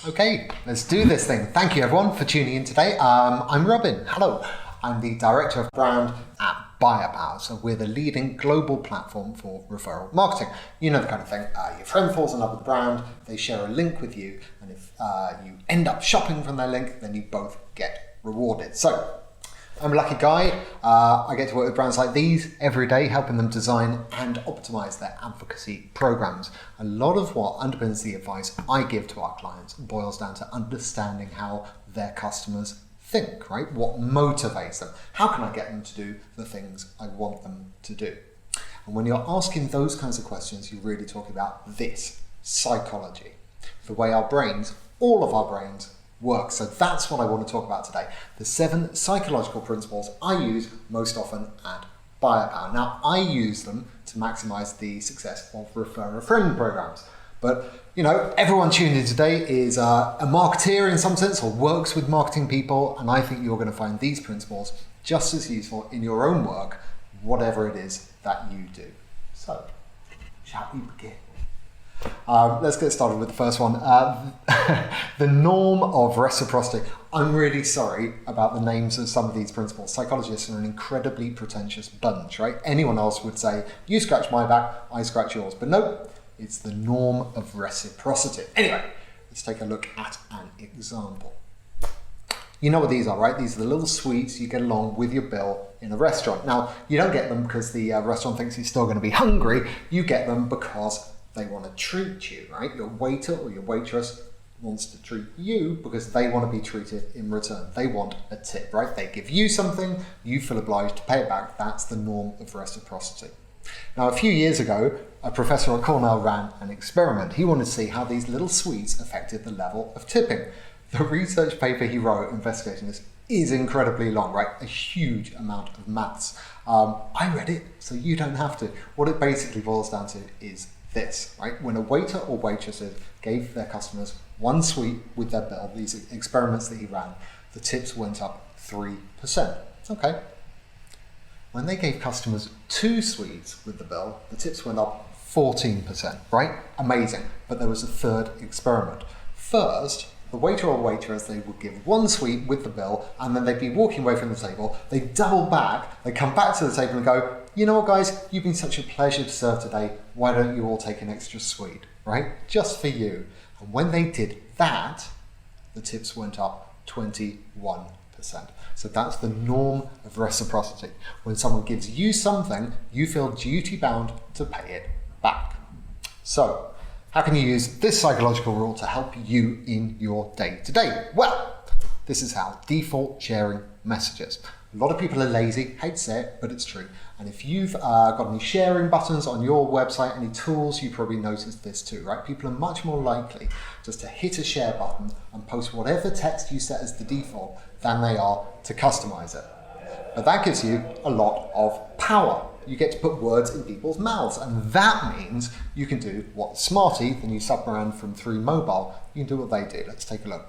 Okay, let's do this thing. Thank you everyone for tuning in today. I'm Robin. Hello. I'm the Director of Brand at Buyapowa. So we're the leading global platform for referral marketing. You know the kind of thing. Your friend falls in love with the brand, they share a link with you, and if you end up shopping from their link, then you both get rewarded. So I'm a lucky guy. I get to work with brands like these every day, helping them design and optimize their advocacy programs. A lot of what underpins the advice I give to our clients boils down to understanding how their customers think, right? What motivates them? How can I get them to do the things I want them to do? And when you're asking those kinds of questions, you're really talking about this, psychology, the way our brains, all of our brains, work. So that's what I want to talk about today. The 7 psychological principles I use most often at Buyapowa. Now, I use them to maximize the success of refer a friend programs. But, you know, everyone tuned in today is a marketeer in some sense or works with marketing people. And I think you're going to find these principles just as useful in your own work, whatever it is that you do. So, shall we begin? Let's get started with the first one. The norm of reciprocity. I'm really sorry about the names of some of these principles. Psychologists are an incredibly pretentious bunch, right? Anyone else would say, you scratch my back, I scratch yours. But no, it's the norm of reciprocity. Anyway, let's take a look at an example. You know what these are, right? These are the little sweets you get along with your bill in a restaurant. Now, you don't get them because the restaurant thinks you're still going to be hungry. You get them because they want to treat you, right? Your waiter or your waitress wants to treat you because they want to be treated in return. They want a tip, right? They give you something, you feel obliged to pay it back. That's the norm of reciprocity. Now, a few years ago, a professor at Cornell ran an experiment. He wanted to see how these little sweets affected the level of tipping. The research paper he wrote investigating this is incredibly long, right? A huge amount of maths. I read it, so you don't have to. What it basically boils down to is this, right? When a waiter or waitresses gave their customers one sweet with their bill, these experiments that he ran, the tips went up 3%. Okay. When they gave customers 2 sweets with the bill, the tips went up 14%, right? Amazing. But there was a third experiment. First, the waiter or waitress, they would give 1 sweet with the bill, and then they'd be walking away from the table. They double back, they come back to the table and go, you know what guys, you've been such a pleasure to serve today. Why don't you all take an extra sweet, right? Just for you. And when they did that, the tips went up 21%. So that's the norm of reciprocity. When someone gives you something, you feel duty bound to pay it back. So, how can you use this psychological rule to help you in your day-to-day? Well, this is how. Default sharing messages. A lot of people are lazy, hate to say it, but it's true. And if you've got any sharing buttons on your website, any tools, you probably noticed this too, right? People are much more likely just to hit a share button and post whatever text you set as the default than they are to customize it. But that gives you a lot of power. You get to put words in people's mouths, and that means you can do what Smarty, the new sub-brand from 3 Mobile, you can do what they do. Let's take a look.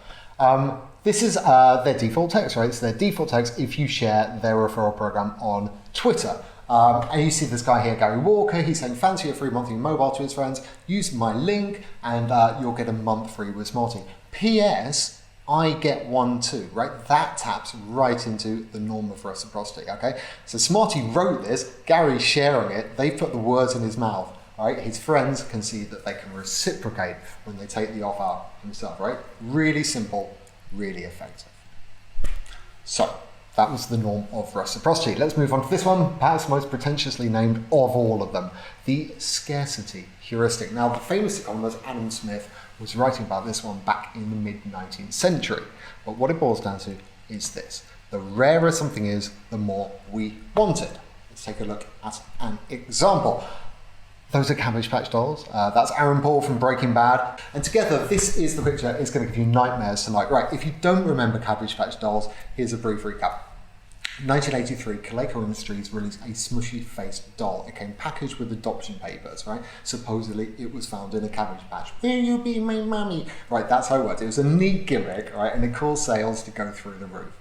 This is their default text, right? It's their default text if you share their referral program on Twitter. And you see this guy here, Gary Walker, he's saying, fancy a free month in mobile to his friends, use my link and you'll get a month free with Smarty. P.S. I get one too, right? That taps right into the norm of reciprocity, okay? So Smarty wrote this, Gary's sharing it, they put the words in his mouth, right? His friends can see that they can reciprocate when they take the offer himself, right? Really simple, really effective. So, that was the norm of reciprocity. Let's move on to this one, perhaps the most pretentiously named of all of them, the scarcity heuristic. Now, the famous economist Adam Smith was writing about this one back in the mid-19th century. But what it boils down to is this. The rarer something is, the more we want it. Let's take a look at an example. Those are Cabbage Patch Dolls. That's Aaron Paul from Breaking Bad. And together, this is the picture. It's going to give you nightmares tonight. Right, if you don't remember Cabbage Patch Dolls, here's a brief recap. In 1983, Coleco Industries released a smushy-faced doll. It came packaged with adoption papers, right? Supposedly, it was found in a cabbage patch. Will you be my mummy? Right, that's how it worked. It was a neat gimmick, right? And it caused sales to go through the roof.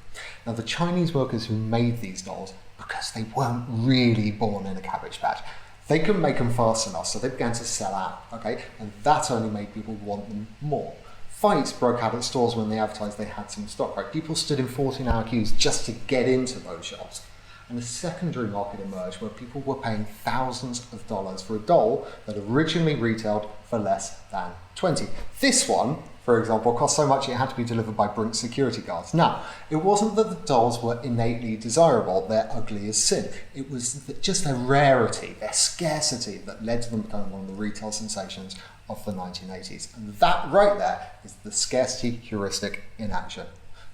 Now, the Chinese workers who made these dolls, because they weren't really born in a cabbage patch, they couldn't make them fast enough, so they began to sell out, okay? And that only made people want them more. Fights broke out at stores when they advertised they had some stock, right? People stood in 14-hour queues just to get into those shops. And a secondary market emerged where people were paying thousands of dollars for a doll that originally retailed for less than 20. This one, for example, cost so much it had to be delivered by Brinks security guards. Now, it wasn't that the dolls were innately desirable, they're ugly as sin. It was just their rarity, their scarcity that led to them becoming one of the retail sensations of the 1980s. And that right there is the scarcity heuristic in action.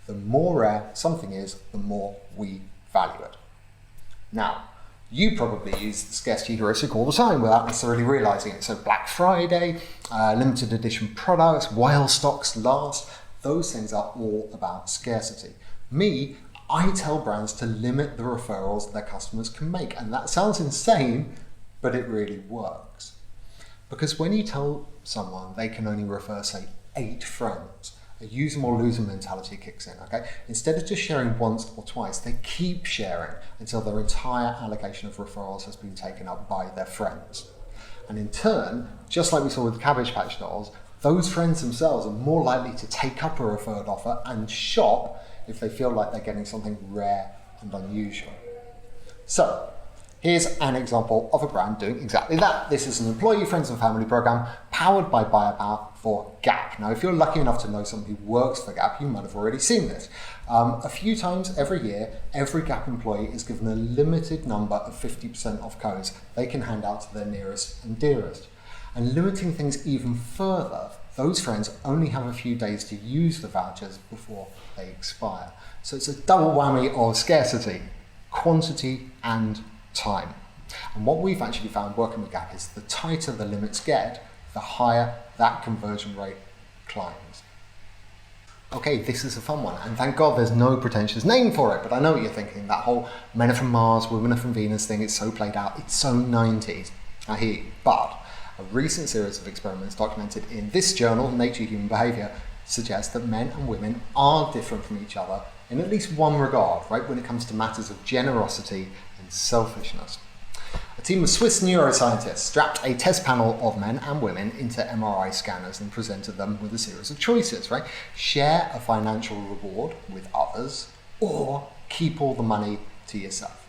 The more rare something is, the more we value it. Now, you probably use the scarcity heuristic all the time without necessarily realizing it. So Black Friday, limited edition products, while stocks last, those things are all about scarcity. I tell brands to limit the referrals their customers can make. And that sounds insane, but it really works. Because when you tell someone they can only refer, say, 8 friends, a use them or lose them mentality kicks in, okay? Instead of just sharing once or twice, they keep sharing until their entire allocation of referrals has been taken up by their friends. And in turn, just like we saw with Cabbage Patch dolls, those friends themselves are more likely to take up a referred offer and shop if they feel like they're getting something rare and unusual. So, here's an example of a brand doing exactly that. This is an employee friends and family program powered by Buyapowa for Gap. Now, if you're lucky enough to know someone who works for Gap, you might have already seen this. A few times every year, every Gap employee is given a limited number of 50% off codes they can hand out to their nearest and dearest. And limiting things even further, those friends only have a few days to use the vouchers before they expire. So it's a double whammy of scarcity, quantity and time. And what we've actually found working with Gap is the tighter the limits get, the higher that conversion rate climbs. Okay, this is a fun one, and thank God there's no pretentious name for it, but I know what you're thinking. That whole men are from Mars, women are from Venus thing, it's so played out, it's so 90s. I hear you, but a recent series of experiments documented in this journal, Nature Human Behavior, suggests that men and women are different from each other in at least one regard, right, when it comes to matters of generosity and selfishness. A team of Swiss neuroscientists strapped a test panel of men and women into MRI scanners and presented them with a series of choices, right? Share a financial reward with others or keep all the money to yourself.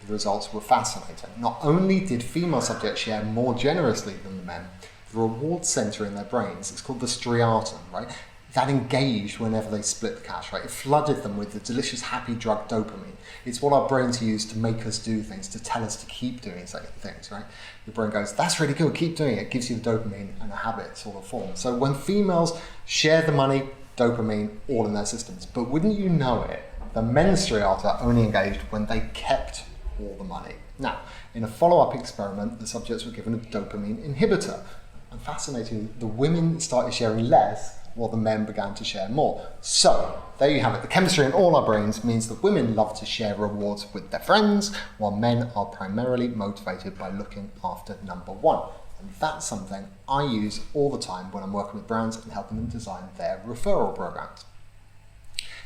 The results were fascinating. Not only did female subjects share more generously than the men, the reward center in their brains, it's called the striatum, right? That engaged whenever they split the cash, right? It flooded them with the delicious, happy drug dopamine. It's what our brains use to make us do things, to tell us to keep doing certain things, right? Your brain goes, that's really good, keep doing it. It gives you the dopamine and a habit sort of form. So when females share the money, dopamine, all in their systems. But wouldn't you know it, the men's striata only engaged when they kept all the money. Now, in a follow-up experiment, the subjects were given a dopamine inhibitor. And fascinatingly, the women started sharing less while the men began to share more. So, there you have it. The chemistry in all our brains means that women love to share rewards with their friends, while men are primarily motivated by looking after number one. And that's something I use all the time when I'm working with brands and helping them design their referral programs.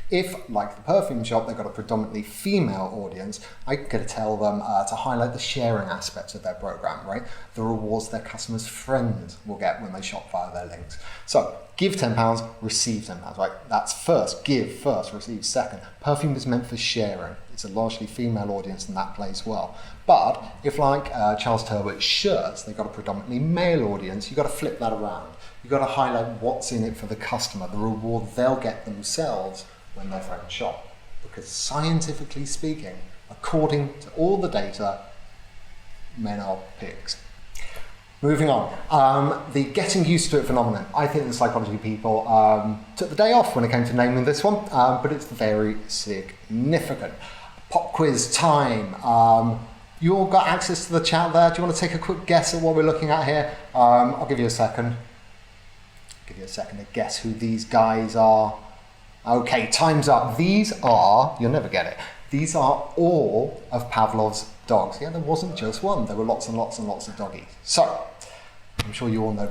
If, like the perfume shop, they've got a predominantly female audience, I could tell them to highlight the sharing aspects of their program, right? The rewards their customers' friends will get when they shop via their links. So, give £10, receive £10, right? That's first. Give first, receive second. Perfume is meant for sharing. It's a largely female audience and that plays well. But if, like Charles Turbert's shirts, they've got a predominantly male audience, you've got to flip that around. You've got to highlight what's in it for the customer, the reward they'll get themselves when their friends shop. Because scientifically speaking, according to all the data, men are pigs. Moving on, the getting used to it phenomenon. I think the psychology people took the day off when it came to naming this one, but it's very significant. Pop quiz time. You all got access to the chat there. Do you want to take a quick guess at what we're looking at here? I'll give you a second. Give you a second to guess who these guys are. Okay, time's up. These are, you'll never get it, these are all of Pavlov's dogs. Yeah, there wasn't just one, there were lots and lots and lots of doggies. So, I'm sure you all know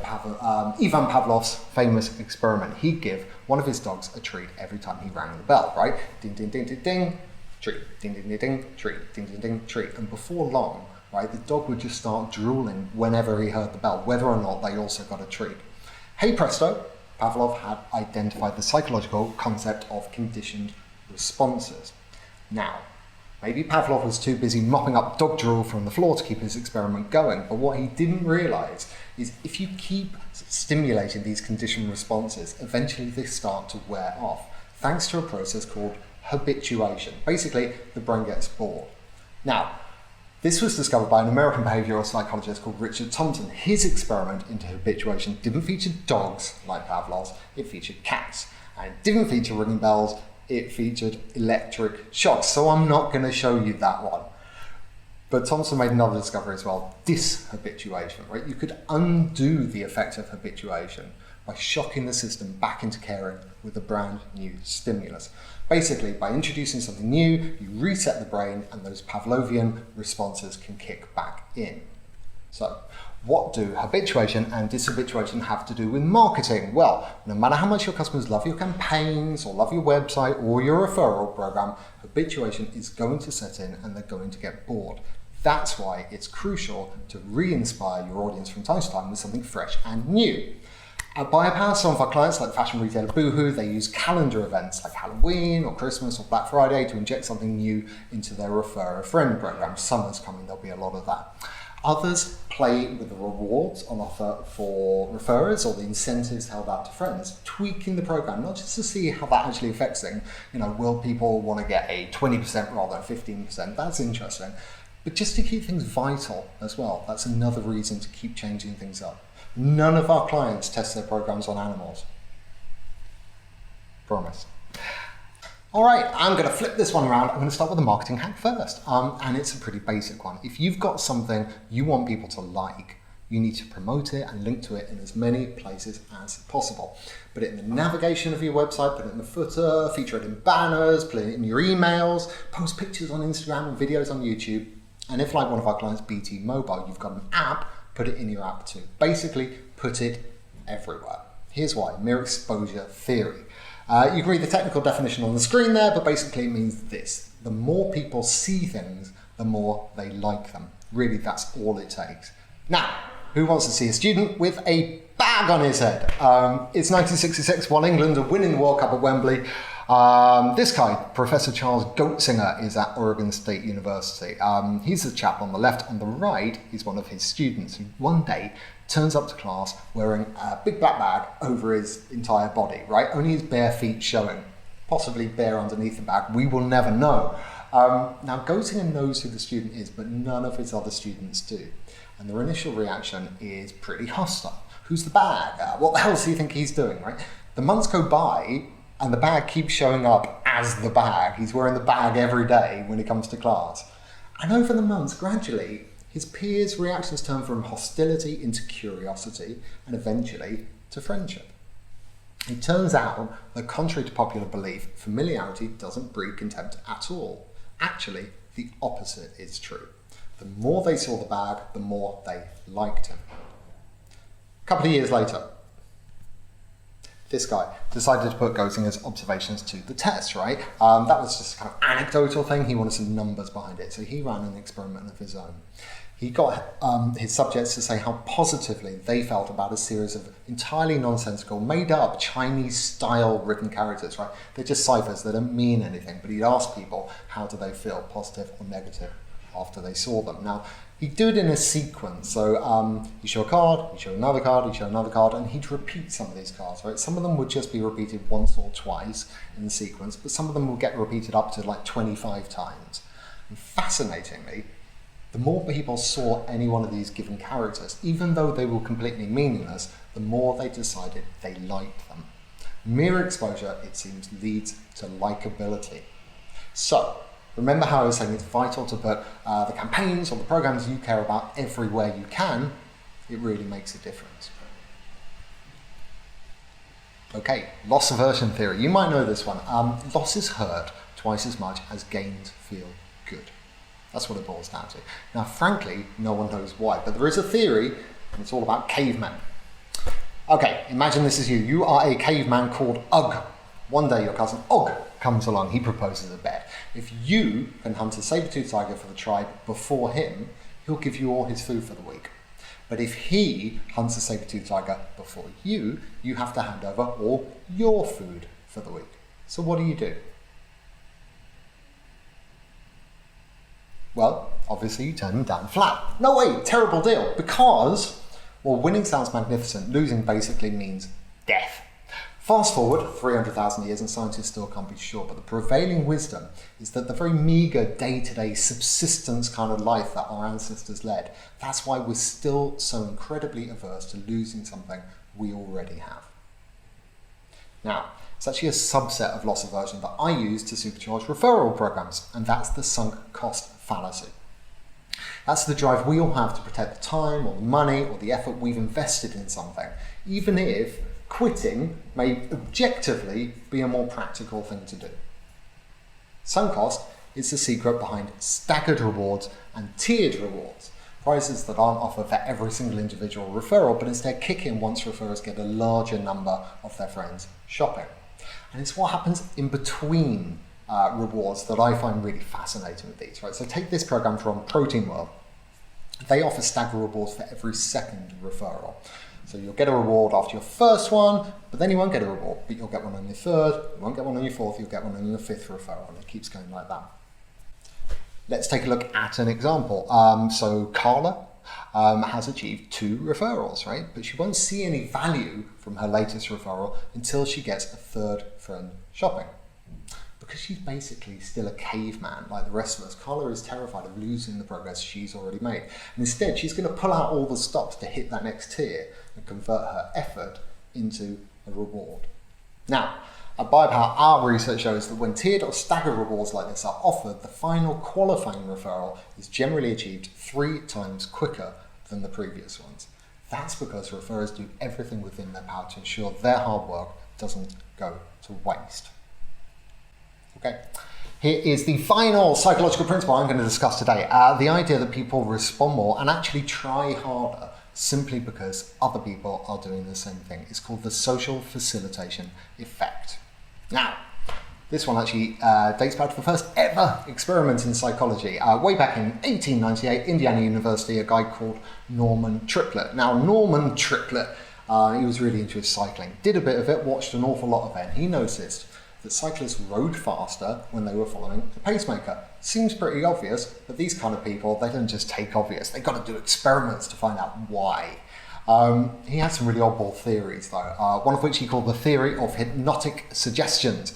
Ivan Pavlov's famous experiment. He'd give one of his dogs a treat every time he rang the bell, right? Ding, ding, ding, ding, ding, treat. Ding, ding, ding, ding, treat. Ding, ding, ding, treat. And before long, right, the dog would just start drooling whenever he heard the bell, whether or not they also got a treat. Hey presto, Pavlov had identified the psychological concept of conditioned responses. Now, maybe Pavlov was too busy mopping up dog drool from the floor to keep his experiment going, but what he didn't realise is if you keep stimulating these conditioned responses, eventually they start to wear off, thanks to a process called habituation. Basically, the brain gets bored. Now, this was discovered by an American behavioural psychologist called Richard Thompson. His experiment into habituation didn't feature dogs like Pavlov's, it featured cats. And it didn't feature ringing bells, it featured electric shocks. So I'm not going to show you that one. But Thompson made another discovery as well, dishabituation, right? You could undo the effect of habituation by shocking the system back into caring with a brand new stimulus. Basically, by introducing something new, you reset the brain and those Pavlovian responses can kick back in. So, what do habituation and dishabituation have to do with marketing? Well, no matter how much your customers love your campaigns or love your website or your referral program, habituation is going to set in and they're going to get bored. That's why it's crucial to re-inspire your audience from time to time with something fresh and new. At Buyapowa, some of our clients, like fashion retailer Boohoo, they use calendar events like Halloween or Christmas or Black Friday to inject something new into their Refer a Friend program. Summer's coming, there'll be a lot of that. Others play with the rewards on offer for referrers or the incentives held out to friends, tweaking the program, not just to see how that actually affects things. Will people want to get a 20% rather than 15%? That's interesting. But just to keep things vital as well, that's another reason to keep changing things up. None of our clients test their programs on animals. Promise. All right, I'm going to flip this one around. I'm going to start with a marketing hack first. And it's a pretty basic one. If you've got something you want people to like, you need to promote it and link to it in as many places as possible. Put it in the navigation of your website, put it in the footer, feature it in banners, put it in your emails, post pictures on Instagram and videos on YouTube. And if, like one of our clients, BT Mobile, you've got an app, put it in your app too. Basically, put it everywhere. Here's why, mere exposure theory. You can read the technical definition on the screen there, but basically it means this. The more people see things, the more they like them. Really, that's all it takes. Now, who wants to see a student with a bag on his head? It's 1966 while England are winning the World Cup at Wembley. This guy, Professor Charles Goetzinger, is at Oregon State University. He's the chap on the left. On the right, he's one of his students who one day turns up to class wearing a big black bag over his entire body, right? Only his bare feet showing, possibly bare underneath the bag. We will never know. Now, Goetzinger knows who the student is, but none of his other students do. And their initial reaction is pretty hostile. Who's the bag? What the hell does he think he's doing, right? The months go by, and the bag keeps showing up as the bag. He's wearing the bag every day when he comes to class. And over the months, gradually, his peers' reactions turn from hostility into curiosity, and eventually to friendship. It turns out that, contrary to popular belief, familiarity doesn't breed contempt at all. Actually, the opposite is true. The more they saw the bag, the more they liked him. A couple of years later, this guy decided to put Goetzinger's observations to the test, right? That was just a kind of anecdotal thing. He wanted some numbers behind it. So he ran an experiment of his own. He got his subjects to say how positively they felt about a series of entirely nonsensical, made-up Chinese-style written characters, right? They're just ciphers, they don't mean anything. But he'd ask people, how do they feel, positive or negative, after they saw them. Now, he'd do it in a sequence. So he'd show a card, he'd show another card, he'd show another card, and he'd repeat some of these cards, right? Some of them would just be repeated once or twice in the sequence, but some of them will get repeated up to like 25 times. And fascinatingly, the more people saw any one of these given characters, even though they were completely meaningless, the more they decided they liked them. Mere exposure, it seems, leads to likability. So, remember how I was saying it's vital to put the campaigns or the programs you care about everywhere you can. It really makes a difference. Okay, loss aversion theory. You might know this one. Losses hurt twice as much as gains feel good. That's what it boils down to. Now, frankly, no one knows why, but there is a theory, and it's all about cavemen. Okay, imagine this is you. You are a caveman called Ugg. One day your cousin Ugg comes along, he proposes a bet. If you can hunt a saber-toothed tiger for the tribe before him, he'll give you all his food for the week. But if he hunts a saber-toothed tiger before you have to hand over all your food for the week. So what do? Well, obviously you turn him down flat. No way, terrible deal, because, well, winning sounds magnificent, losing basically means death. Fast forward 300,000 years and scientists still can't be sure, but the prevailing wisdom is that the very meagre day-to-day subsistence kind of life that our ancestors led, that's why we're still so incredibly averse to losing something we already have. Now, it's actually a subset of loss aversion that I use to supercharge referral programs, and that's the sunk cost fallacy. That's the drive we all have to protect the time or the money or the effort we've invested in something, even if quitting may objectively be a more practical thing to do. Sunk cost is the secret behind staggered rewards and tiered rewards, prizes that aren't offered for every single individual referral, but instead kick in once referrers get a larger number of their friends shopping. And it's what happens in between rewards that I find really fascinating with these, right? So take this program from Protein World. They offer staggered rewards for every second referral. So you'll get a reward after your first one, but then you won't get a reward, but you'll get one on your third, you won't get one on your fourth, you'll get one on your fifth referral, and it keeps going like that. Let's take a look at an example. So Carla has achieved 2 referrals, right? But she won't see any value from her latest referral until she gets a third friend shopping. Because she's basically still a caveman like the rest of us, Carla is terrified of losing the progress she's already made. And instead, she's going to pull out all the stops to hit that next tier and convert her effort into a reward. Now, at Buyapowa, our research shows that when tiered or staggered rewards like this are offered, the final qualifying referral is generally achieved 3 times quicker than the previous ones. That's because referrers do everything within their power to ensure their hard work doesn't go to waste. Okay, here is the final psychological principle I'm going to discuss today. The idea that people respond more and actually try harder simply because other people are doing the same thing. It's called the social facilitation effect. Now, this one actually dates back to the first ever experiment in psychology. Way back in 1898, Indiana University, a guy called Norman Triplett. Now, Norman Triplett, he was really into his cycling, did a bit of it, watched an awful lot of it, and he noticed that cyclists rode faster when they were following a pacemaker. Seems pretty obvious, but these kind of people, they don't just take obvious, they've got to do experiments to find out why. He had some really oddball theories though, one of which he called the theory of hypnotic suggestions.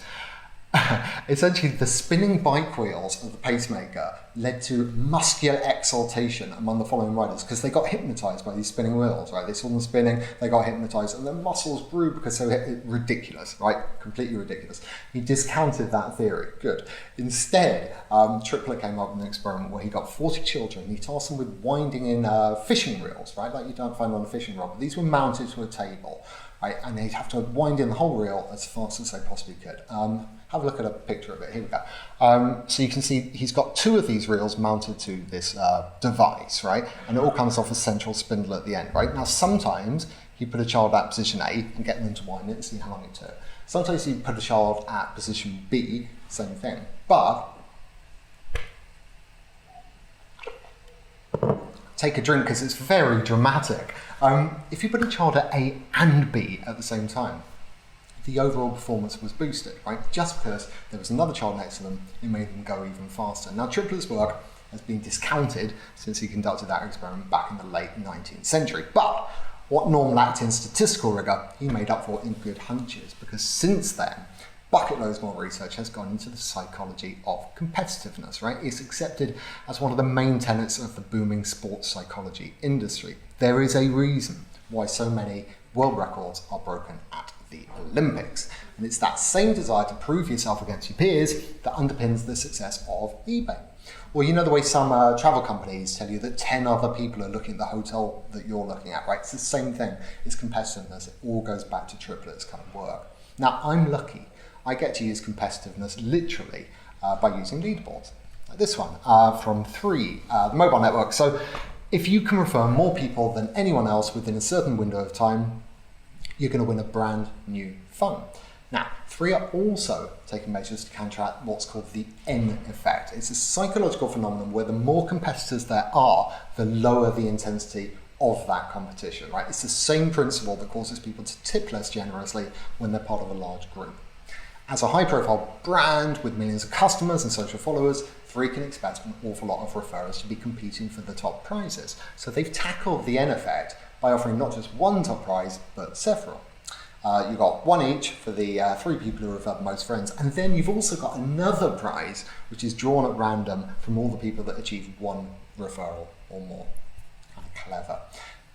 Essentially, the spinning bike wheels of the pacemaker led to muscular exaltation among the following riders because they got hypnotized by these spinning wheels, right? They saw them spinning, they got hypnotized, and their muscles grew because they were ridiculous, right? Completely ridiculous. He discounted that theory. Good. Instead, Triplett came up with an experiment where he got 40 children, he tasked them with winding in fishing reels, right? Like you don't find on a fishing rod, but these were mounted to a table, right? And they'd have to wind in the whole reel as fast as they possibly could. Have a look at a picture of it. Here we go. So you can see he's got 2 of these reels mounted to this device, right? And it all comes off a central spindle at the end, right? Now, sometimes he put a child at position A and get them to wind it and see how long it took. Sometimes he put a child at position B, same thing. But take a drink because it's very dramatic. If you put a child at A and B at the same time, the overall performance was boosted, right? Just because there was another child next to them, it made them go even faster. Now, Triplett's work has been discounted since he conducted that experiment back in the late 19th century. But what Norm lacked in statistical rigor, he made up for in good hunches, because since then, bucket loads more research has gone into the psychology of competitiveness, right? It's accepted as one of the main tenets of the booming sports psychology industry. There is a reason why so many world records are broken at the Olympics. And it's that same desire to prove yourself against your peers that underpins the success of eBay. Or you know the way some travel companies tell you that 10 other people are looking at the hotel that you're looking at, right? It's the same thing. It's competitiveness. It all goes back to Triplett's kind of work. Now, I'm lucky. I get to use competitiveness literally by using leaderboards. Like this one from 3, the mobile network. So if you can refer more people than anyone else within a certain window of time, you're going to win a brand new fund. Now, 3 are also taking measures to counteract what's called the N effect. It's a psychological phenomenon where the more competitors there are, the lower the intensity of that competition, right? It's the same principle that causes people to tip less generously when they're part of a large group. As a high-profile brand with millions of customers and social followers, Free can expect an awful lot of referrers to be competing for the top prizes. So they've tackled the N effect by offering not just one top prize, but several. You've got one each for the 3 people who refer the most friends, and then you've also got another prize which is drawn at random from all the people that achieve 1 referral or more. Kind of clever.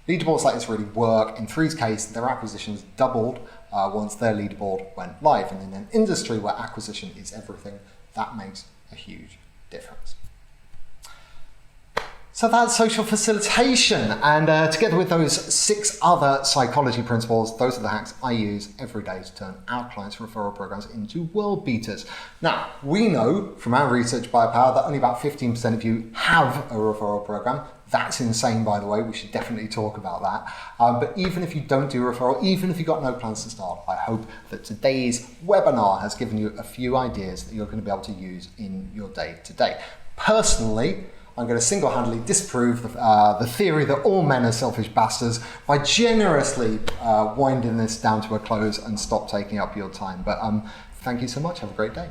Leaderboards like this really work. In Free's case, their acquisitions doubled once their leaderboard went live, and in an industry where acquisition is everything, that makes a huge difference. So that's social facilitation, and together with those 6 other psychology principles, those are the hacks I use every day to turn our clients' referral programs into world beaters. Now, we know from our research Buyapowa that only about 15% of you have a referral program. That's insane, by the way. We should definitely talk about that. But even if you don't do referral, even if you've got no plans to start, I hope that today's webinar has given you a few ideas that you're going to be able to use in your day-to-day. Personally, I'm going to single-handedly disprove the theory that all men are selfish bastards by generously winding this down to a close and stop taking up your time. But thank you so much. Have a great day.